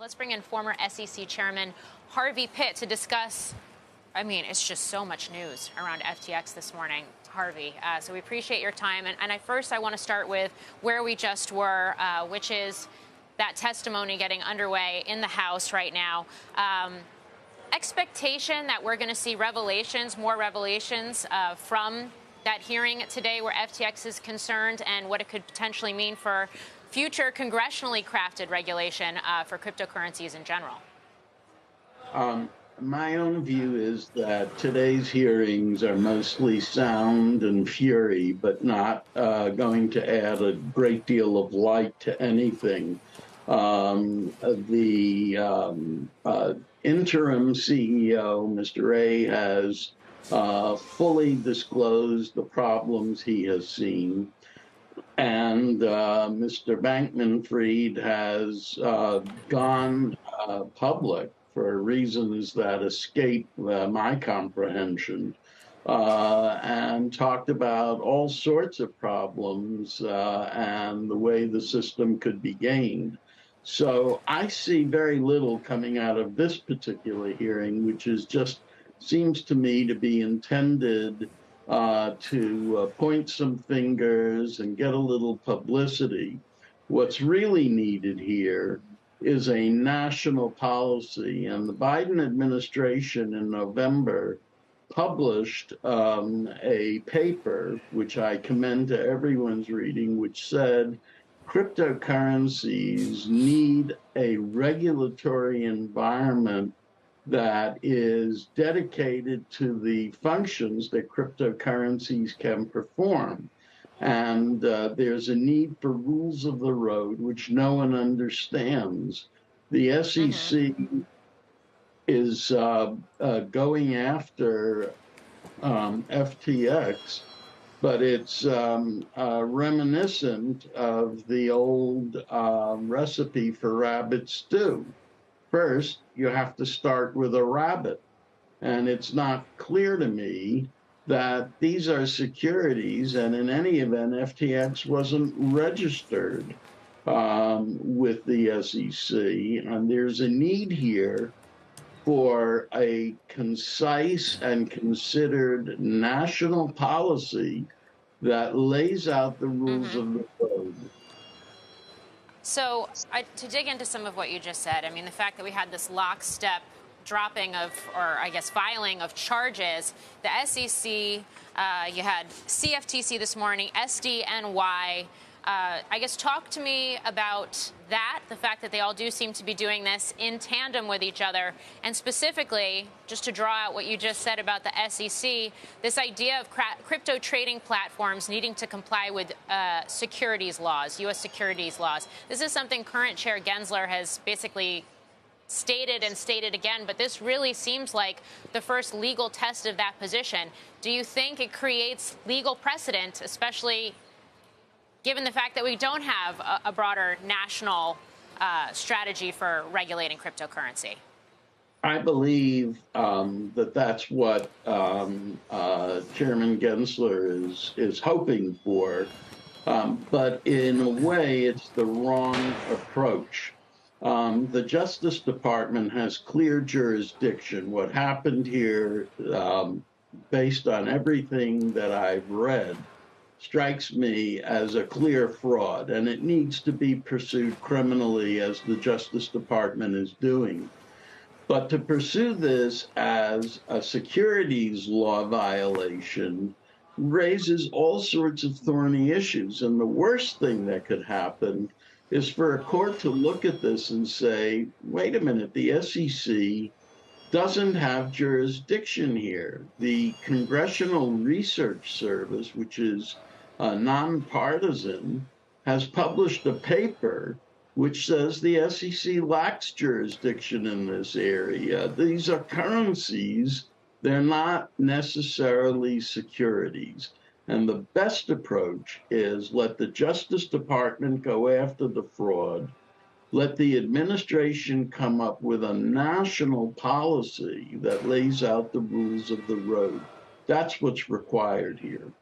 Let's bring in former SEC Chairman Harvey Pitt to discuss, it's just so much news around FTX this morning, Harvey. So we appreciate your time. And first, I want to start with where we just were, which is that testimony getting underway in the House right now. Expectation that we're going to see more revelations from that hearing today where FTX is concerned and what it could potentially mean for future congressionally crafted regulation for cryptocurrencies in general. My own view is that today's hearings are mostly sound and fury, but not going to add a great deal of light to anything. The interim CEO, Mr. Ray, has fully disclosed the problems he has seen. And Mr. Bankman-Fried has gone public for reasons that escape my comprehension and talked about all sorts of problems and the way the system could be gained. So I see very little coming out of this particular hearing, which is just seems to me to be intended to point some fingers and get a little publicity. What's really needed here is a national policy, and the Biden administration in November published a paper, which I commend to everyone's reading, which said cryptocurrencies need a regulatory environment that is dedicated to the functions that cryptocurrencies can perform. And there's a need for rules of the road, which no one understands. The SEC is going after FTX, but it's reminiscent of the old recipe for rabbit stew. First, you have to start with a rabbit. And it's not clear to me that these are securities, and in any event, FTX wasn't registered with the SEC. And there's a need here for a concise and considered national policy that lays out the rules of the road. So to dig into some of what you just said, the fact that we had this lockstep dropping of, or I guess filing of charges, the SEC, you had CFTC this morning, SDNY. I guess talk to me about that, the fact that they all do seem to be doing this in tandem with each other, and specifically, just to draw out what you just said about the SEC, this idea of crypto trading platforms needing to comply with securities laws, U.S. securities laws. This is something current Chair Gensler has basically stated and stated again, but this really seems like the first legal test of that position. Do you think it creates legal precedent, especially given the fact that we don't have a broader national strategy for regulating cryptocurrency? I believe that that's what Chairman Gensler is hoping for, but in a way, it's the wrong approach. The Justice Department has clear jurisdiction. What happened here, based on everything that I've read, strikes me as a clear fraud, and it needs to be pursued criminally, as the Justice Department is doing. But to pursue this as a securities law violation raises all sorts of thorny issues. And the worst thing that could happen is for a court to look at this and say, wait a minute, the SEC doesn't have jurisdiction here. The Congressional Research Service, which is nonpartisan, has published a paper which says the SEC lacks jurisdiction in this area. These are currencies. They're not necessarily securities. And the best approach is let the Justice Department go after the fraud. Let the administration come up with a national policy that lays out the rules of the road. That's what's required here.